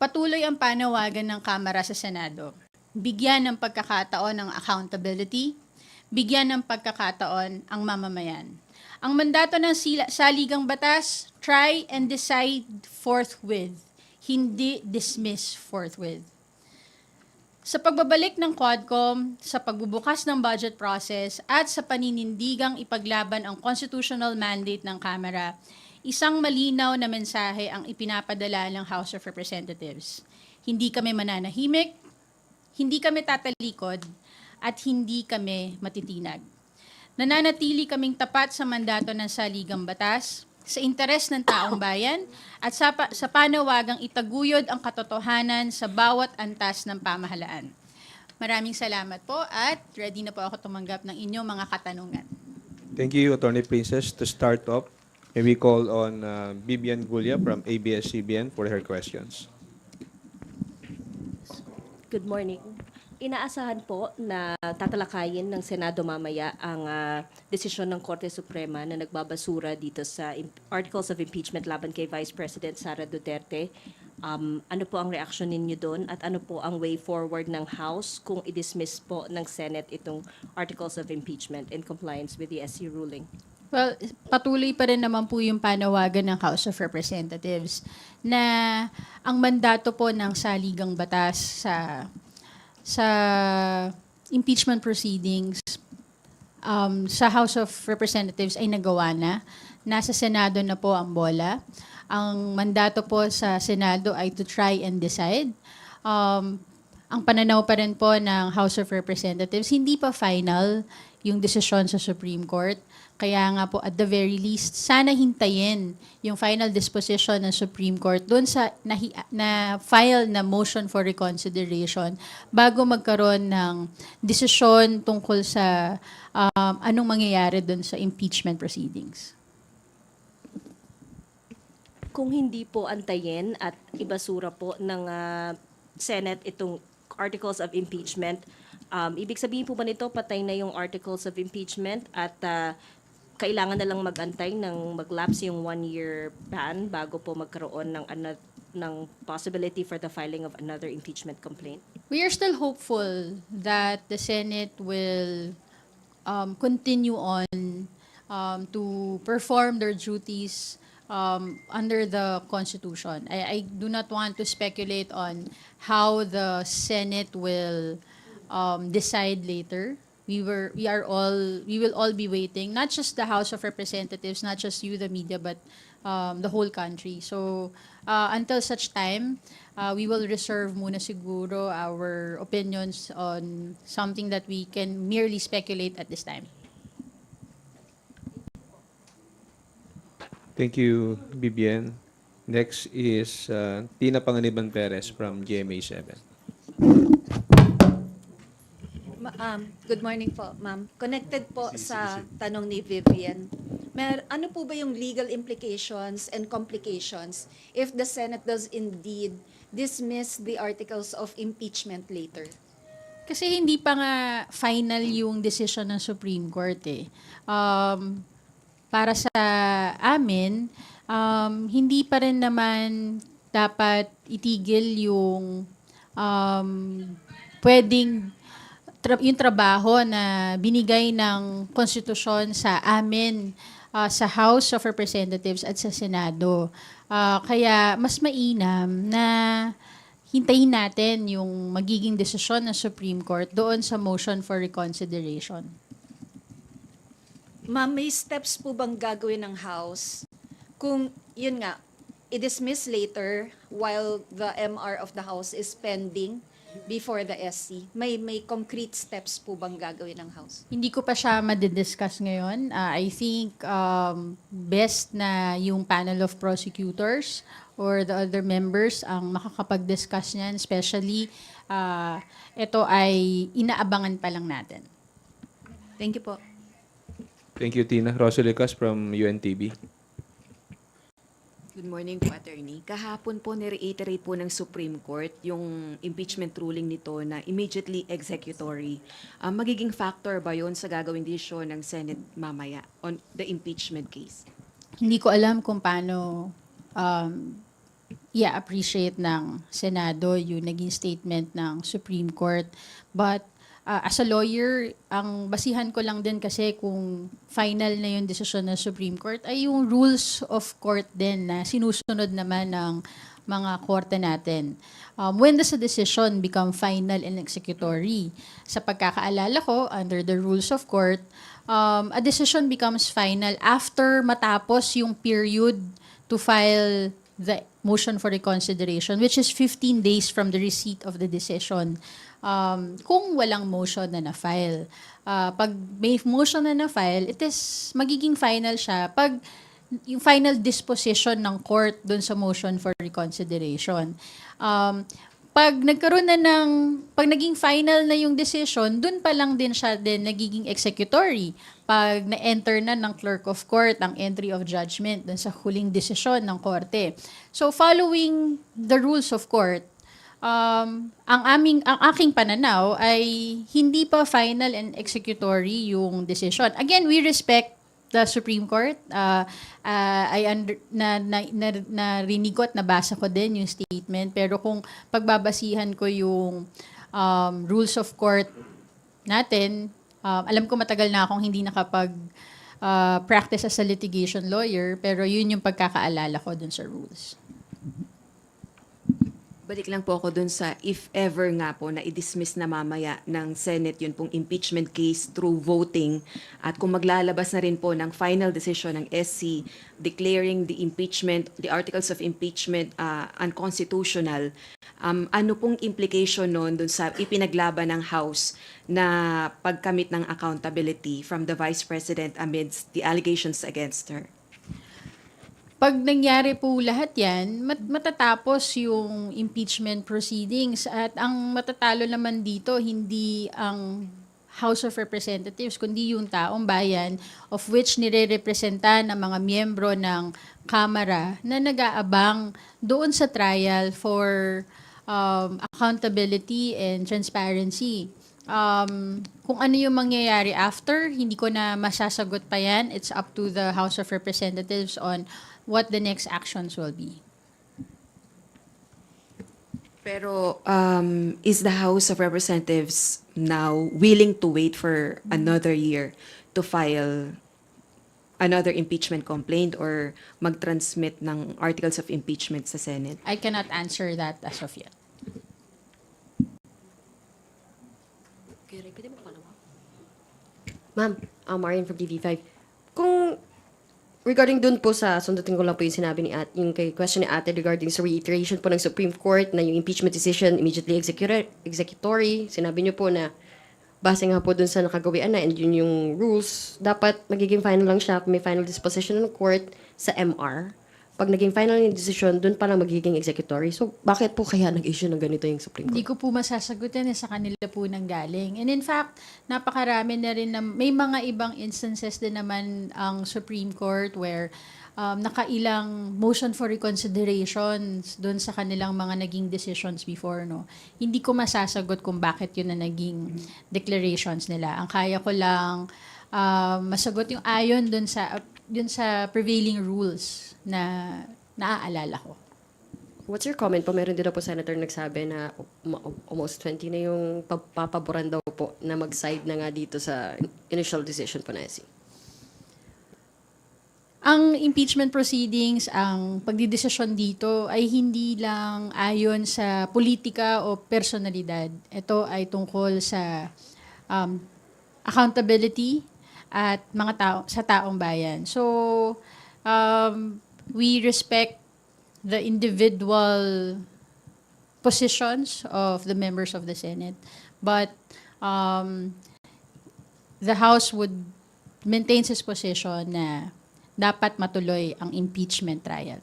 Patuloy ang panawagan ng Kamara sa Senado. Bigyan ng pagkakataon ng accountability, bigyan ng pagkakataon ang mamamayan. Ang mandato ng saligang batas, try and decide forthwith, hindi dismiss forthwith. Sa pagbabalik ng Quadcom, sa pagbubukas ng budget process at sa paninindigang ipaglaban ang constitutional mandate ng Kamara, isang malinaw na mensahe ang ipinapadala ng House of Representatives. Hindi kami mananahimik, hindi kami tatalikod, at hindi kami matitinag. Nananatili kaming tapat sa mandato ng saligang batas, sa interes ng taong bayan, at sa panawagang itaguyod ang katotohanan sa bawat antas ng pamahalaan. Maraming salamat po at ready na po ako tumanggap ng inyong mga katanungan. Thank you, Attorney Princess. To start off, may we call on Bibian Gulia from ABS-CBN for her questions. Good morning. Inaasahan po na tatalakayin ng Senado mamaya ang desisyon ng Korte Suprema na nagbabasura dito sa articles of impeachment laban kay Vice President Sara Duterte. Ano po ang reaksyon ninyo doon at ano po ang way forward ng House kung i-dismiss po ng Senate itong articles of impeachment in compliance with the SC ruling? Well, patuloy pa rin naman po yung panawagan ng House of Representatives na ang mandato po ng saligang batas sa impeachment proceedings sa House of Representatives ay nagawa na. Nasa Senado na po ang bola. Ang mandato po sa Senado ay to try and decide. Ang pananaw pa rin po ng House of Representatives, hindi pa final yung desisyon sa Supreme Court. Kaya nga po, at the very least, sana hintayin yung final disposition ng Supreme Court doon sa na-file na motion for reconsideration bago magkaroon ng desisyon tungkol sa anong mangyayari doon sa impeachment proceedings. Kung hindi po antayin at ibasura po ng Senate itong articles of impeachment, ibig sabihin po ba nito patay na yung articles of impeachment at kailangan na lang mag-antay ng mag-lapse yung 1-year ban bago po magkaroon ng possibility for the filing of another impeachment complaint? We are still hopeful that the Senate will continue on to perform their duties under the Constitution. I do not want to speculate on how the Senate will decide later. We will all be waiting, not just the House of Representatives, not just you, the media, but the whole country. So until such time, we will reserve muna siguro our opinions on something that we can merely speculate at this time. Thank you, Bibian. Next is Tina Panganiban Perez from GMA7. Good morning po, ma'am. Connected po sa tanong ni Vivian. Ano po ba yung legal implications and complications if the Senate does indeed dismiss the articles of impeachment later? Kasi hindi pa nga final yung decision ng Supreme Court eh. Para sa amin, hindi pa rin naman dapat itigil yung pwedeng yung trabaho na binigay ng konstitusyon sa amin sa House of Representatives at sa Senado. Kaya mas mainam na hintayin natin yung magiging desisyon ng Supreme Court doon sa motion for reconsideration. Ma'am, may steps po bang gagawin ng House kung, yun nga, i-dismiss later while the MR of the House is pending before the SC? May concrete steps po bang gagawin ng House? Hindi ko pa siya madidiscuss ngayon. I think best na yung panel of prosecutors or the other members ang makakapag-discuss niyan. Especially, ito ay inaabangan pa lang natin. Thank you po. Thank you, Tina. Rosalicas from UNTV. Good morning po, Attorney. Kahapon po ni-reiterate po ng Supreme Court yung impeachment ruling nito na immediately executory. Magiging factor ba yon sa gagawing desisyon ng Senate mamaya on the impeachment case? Hindi ko alam kung paano i-appreciate ng Senado yung naging statement ng Supreme Court. But as a lawyer, ang basihan ko lang din kasi kung final na yung desisyon ng Supreme Court ay yung rules of court din na sinusunod naman ng mga korte natin. When does a decision become final and executory? Sa pagkakaalala ko, under the rules of court, a decision becomes final after matapos yung period to file the motion for reconsideration, which is 15 days from the receipt of the decision. Kung walang motion na na-file. Pag may motion na na-file, it is magiging final siya pag yung final disposition ng court dun sa motion for reconsideration. Pag naging final na yung decision, dun pa lang din siya din nagiging executory. Pag na-enter na ng clerk of court ang entry of judgment dun sa huling desisyon ng korte. So following the rules of court, ang aking pananaw ay hindi pa final and executory yung decision. Again, we respect the Supreme Court. Narinig ko at nabasa ko din yung statement. Pero kung pagbabasihan ko yung rules of court natin, alam ko matagal na akong hindi practice as a litigation lawyer, pero yun yung pagkakaalala ko dun sa rules. Balik lang po ako dun sa if ever nga po na i-dismiss na mamaya ng Senate yun pong impeachment case through voting at kung maglalabas na rin po ng final decision ng SC declaring the impeachment, the articles of impeachment unconstitutional, ano pong implication nun dun sa ipinaglaban ng House na pagkamit ng accountability from the Vice President amidst the allegations against her? Pag nangyari po lahat yan, matatapos yung impeachment proceedings at ang matatalo naman dito hindi ang House of Representatives kundi yung taong bayan of which nire-representa ng mga miyembro ng Kamara na nag-aabang doon sa trial for accountability and transparency. Kung ano yung mangyayari after, hindi ko na masasagot pa yan. It's up to the House of Representatives on what the next actions will be. Pero is the House of Representatives now willing to wait for another year to file another impeachment complaint or mag-transmit ng articles of impeachment sa Senate? I cannot answer that as of yet. Ma'am, Marian from TV5. Kung regarding dun po sa, sundutin ko lang po yung sinabi ni Ate, yung kay question ni Ate regarding sa reiteration po ng Supreme Court na yung impeachment decision immediately executory, sinabi niyo po na base nga po dun sa nakagawian na and yun yung rules, dapat magiging final lang siya kung may final disposition ng court sa MR. Pag naging final yung decision, dun pa lang magiging executory. So, bakit po kaya nag-issue ng ganito yung Supreme Hindi Court? ko po masasagutin sa kanila po nang galing. And in fact, napakarami na rin na may mga ibang instances din naman ang Supreme Court where nakailang motion for reconsiderations doon sa kanilang mga naging decisions before, no. Hindi ko masasagot kung bakit yun na naging declarations nila. Ang kaya ko lang masagot yung ayon doon sa prevailing rules na naaalala ko. What's your comment po? Meron din na po Senator nagsabi na almost 20 na yung papaboran daw po na mag-side na nga dito sa initial decision po na SC. Ang impeachment proceedings, ang pagdidesisyon dito ay hindi lang ayon sa politika o personalidad. Ito ay tungkol sa accountability at sa taong bayan. So, we respect the individual positions of the members of the Senate, but the House would maintain its position na dapat matuloy ang impeachment trial.